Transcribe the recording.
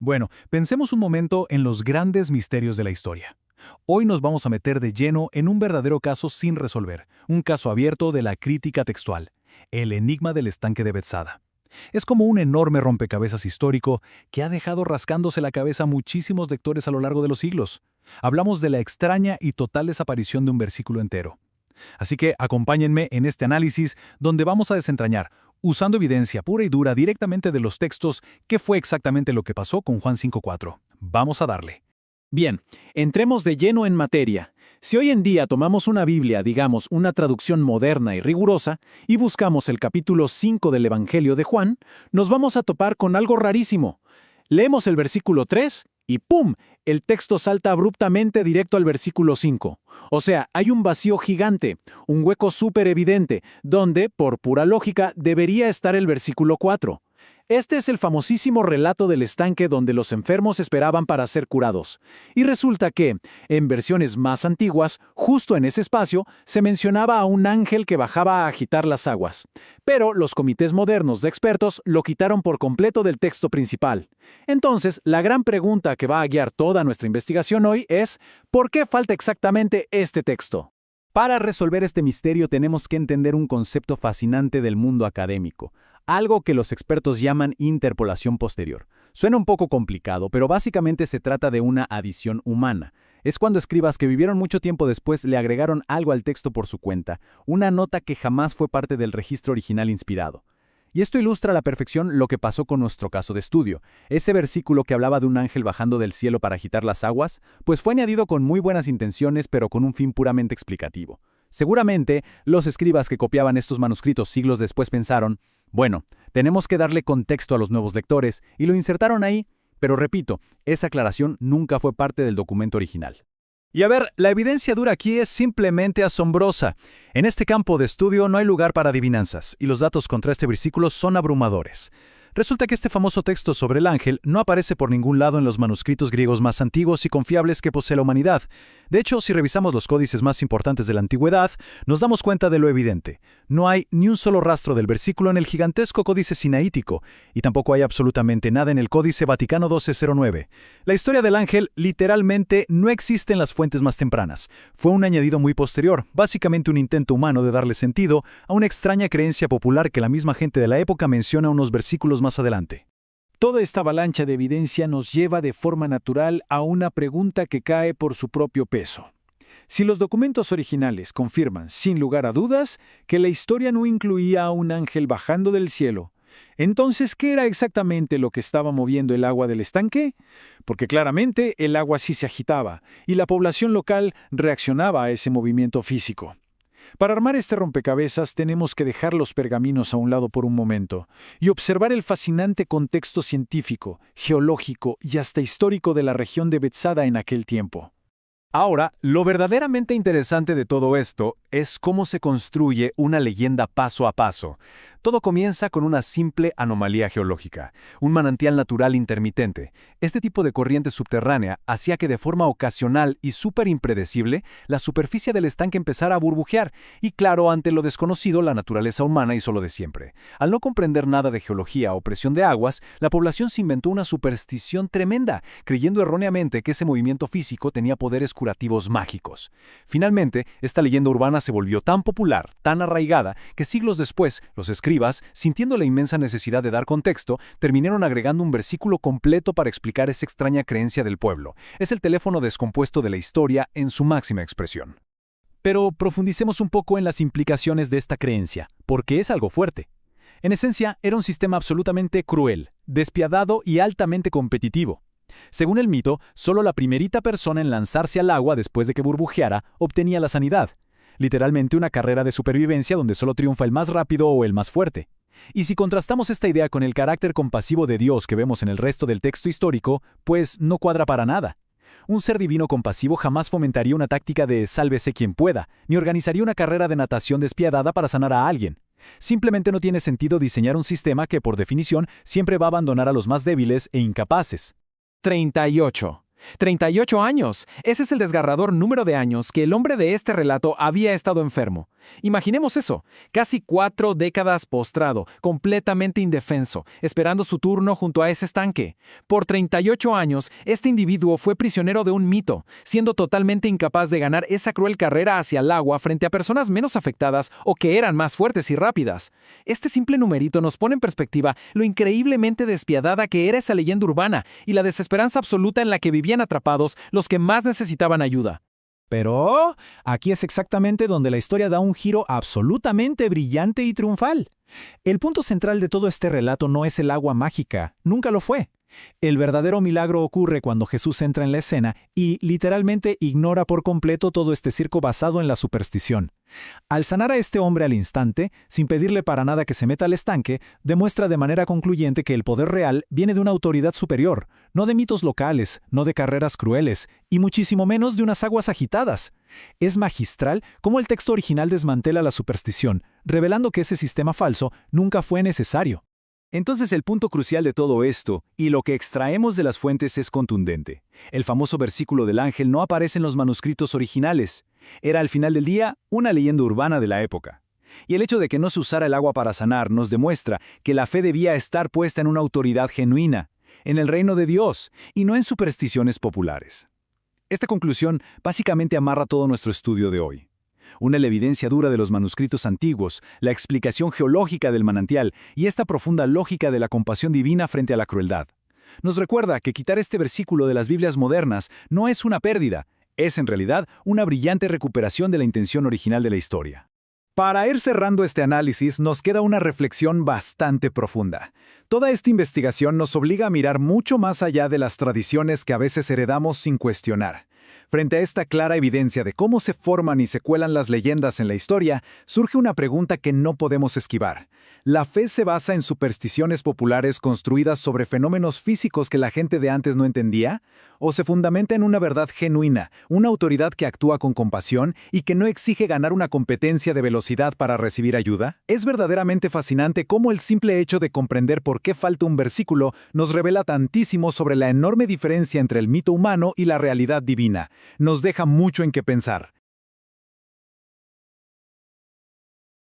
Bueno, pensemos un momento en los grandes misterios de la historia. Hoy nos vamos a meter de lleno en un verdadero caso sin resolver, un caso abierto de la crítica textual, el enigma del estanque de Bethesda. Es como un enorme rompecabezas histórico que ha dejado rascándose la cabeza a muchísimos lectores a lo largo de los siglos. Hablamos de la extraña y total desaparición de un versículo entero. Así que acompáñenme en este análisis donde vamos a desentrañar, usando evidencia pura y dura directamente de los textos, qué fue exactamente lo que pasó con Juan 5:4. Vamos a darle. Bien, entremos de lleno en materia. Si hoy en día tomamos una Biblia, digamos, una traducción moderna y rigurosa, y buscamos el capítulo 5 del Evangelio de Juan, nos vamos a topar con algo rarísimo. Leemos el versículo 3 y ¡pum! El texto salta abruptamente directo al versículo 5. O sea, hay un vacío gigante, un hueco súper evidente, donde, por pura lógica, debería estar el versículo 4. Este es el famosísimo relato del estanque donde los enfermos esperaban para ser curados. Y resulta que, en versiones más antiguas, justo en ese espacio, se mencionaba a un ángel que bajaba a agitar las aguas. Pero los comités modernos de expertos lo quitaron por completo del texto principal. Entonces, la gran pregunta que va a guiar toda nuestra investigación hoy es, ¿por qué falta exactamente este texto? Para resolver este misterio tenemos que entender un concepto fascinante del mundo académico, algo que los expertos llaman interpolación posterior. Suena un poco complicado, pero básicamente se trata de una adición humana. Es cuando escribas que vivieron mucho tiempo después le agregaron algo al texto por su cuenta, una nota que jamás fue parte del registro original inspirado. Y esto ilustra a la perfección lo que pasó con nuestro caso de estudio. Ese versículo que hablaba de un ángel bajando del cielo para agitar las aguas, pues fue añadido con muy buenas intenciones, pero con un fin puramente explicativo. Seguramente, los escribas que copiaban estos manuscritos siglos después pensaron, bueno, tenemos que darle contexto a los nuevos lectores, y lo insertaron ahí, pero repito, esa aclaración nunca fue parte del documento original. Y a ver, la evidencia dura aquí es simplemente asombrosa. En este campo de estudio no hay lugar para adivinanzas, y los datos contra este versículo son abrumadores. Resulta que este famoso texto sobre el ángel no aparece por ningún lado en los manuscritos griegos más antiguos y confiables que posee la humanidad. De hecho, si revisamos los códices más importantes de la antigüedad, nos damos cuenta de lo evidente. No hay ni un solo rastro del versículo en el gigantesco códice sinaítico, y tampoco hay absolutamente nada en el códice Vaticano 1209. La historia del ángel literalmente no existe en las fuentes más tempranas. Fue un añadido muy posterior, básicamente un intento humano de darle sentido a una extraña creencia popular que la misma gente de la época menciona unos versículos más adelante. Toda esta avalancha de evidencia nos lleva de forma natural a una pregunta que cae por su propio peso. Si los documentos originales confirman, sin lugar a dudas, que la historia no incluía a un ángel bajando del cielo, entonces, ¿qué era exactamente lo que estaba moviendo el agua del estanque? Porque claramente el agua sí se agitaba, y la población local reaccionaba a ese movimiento físico. Para armar este rompecabezas tenemos que dejar los pergaminos a un lado por un momento y observar el fascinante contexto científico, geológico y hasta histórico de la región de Bethesda en aquel tiempo. Ahora, lo verdaderamente interesante de todo esto es cómo se construye una leyenda paso a paso. Todo comienza con una simple anomalía geológica, un manantial natural intermitente. Este tipo de corriente subterránea hacía que de forma ocasional y súper impredecible la superficie del estanque empezara a burbujear, y claro, ante lo desconocido, la naturaleza humana hizo lo de siempre. Al no comprender nada de geología o presión de aguas, la población se inventó una superstición tremenda, creyendo erróneamente que ese movimiento físico tenía poderes curativos mágicos. Finalmente, esta leyenda urbana se volvió tan popular, tan arraigada, que siglos después, los escribas, sintiendo la inmensa necesidad de dar contexto, terminaron agregando un versículo completo para explicar esa extraña creencia del pueblo. Es el teléfono descompuesto de la historia en su máxima expresión. Pero profundicemos un poco en las implicaciones de esta creencia, porque es algo fuerte. En esencia, era un sistema absolutamente cruel, despiadado y altamente competitivo. Según el mito, solo la primerita persona en lanzarse al agua después de que burbujeara obtenía la sanidad. Literalmente una carrera de supervivencia donde solo triunfa el más rápido o el más fuerte. Y si contrastamos esta idea con el carácter compasivo de Dios que vemos en el resto del texto histórico, pues no cuadra para nada. Un ser divino compasivo jamás fomentaría una táctica de sálvese quien pueda, ni organizaría una carrera de natación despiadada para sanar a alguien. Simplemente no tiene sentido diseñar un sistema que, por definición, siempre va a abandonar a los más débiles e incapaces. 38. 38 años. Ese es el desgarrador número de años que el hombre de este relato había estado enfermo. Imaginemos eso, casi 4 décadas postrado, completamente indefenso, esperando su turno junto a ese estanque. Por 38 años, este individuo fue prisionero de un mito, siendo totalmente incapaz de ganar esa cruel carrera hacia el agua frente a personas menos afectadas o que eran más fuertes y rápidas. Este simple numerito nos pone en perspectiva lo increíblemente despiadada que era esa leyenda urbana y la desesperanza absoluta en la que vivían atrapados los que más necesitaban ayuda. Pero aquí es exactamente donde la historia da un giro absolutamente brillante y triunfal. El punto central de todo este relato no es el agua mágica, nunca lo fue. El verdadero milagro ocurre cuando Jesús entra en la escena y literalmente ignora por completo todo este circo basado en la superstición. Al sanar a este hombre al instante, sin pedirle para nada que se meta al estanque, demuestra de manera concluyente que el poder real viene de una autoridad superior, no de mitos locales, no de carreras crueles, y muchísimo menos de unas aguas agitadas. Es magistral cómo el texto original desmantela la superstición, revelando que ese sistema falso nunca fue necesario. Entonces el punto crucial de todo esto, y lo que extraemos de las fuentes es contundente. El famoso versículo del ángel no aparece en los manuscritos originales. Era al final del día una leyenda urbana de la época. Y el hecho de que no se usara el agua para sanar nos demuestra que la fe debía estar puesta en una autoridad genuina, en el reino de Dios, y no en supersticiones populares. Esta conclusión básicamente amarra todo nuestro estudio de hoy. La evidencia dura de los manuscritos antiguos, la explicación geológica del manantial y esta profunda lógica de la compasión divina frente a la crueldad. Nos recuerda que quitar este versículo de las Biblias modernas no es una pérdida, es en realidad una brillante recuperación de la intención original de la historia. Para ir cerrando este análisis, nos queda una reflexión bastante profunda. Toda esta investigación nos obliga a mirar mucho más allá de las tradiciones que a veces heredamos sin cuestionar. Frente a esta clara evidencia de cómo se forman y se cuelan las leyendas en la historia, surge una pregunta que no podemos esquivar. ¿La fe se basa en supersticiones populares construidas sobre fenómenos físicos que la gente de antes no entendía? ¿O se fundamenta en una verdad genuina, una autoridad que actúa con compasión y que no exige ganar una competencia de velocidad para recibir ayuda? Es verdaderamente fascinante cómo el simple hecho de comprender por qué falta un versículo nos revela tantísimo sobre la enorme diferencia entre el mito humano y la realidad divina. Nos deja mucho en qué pensar.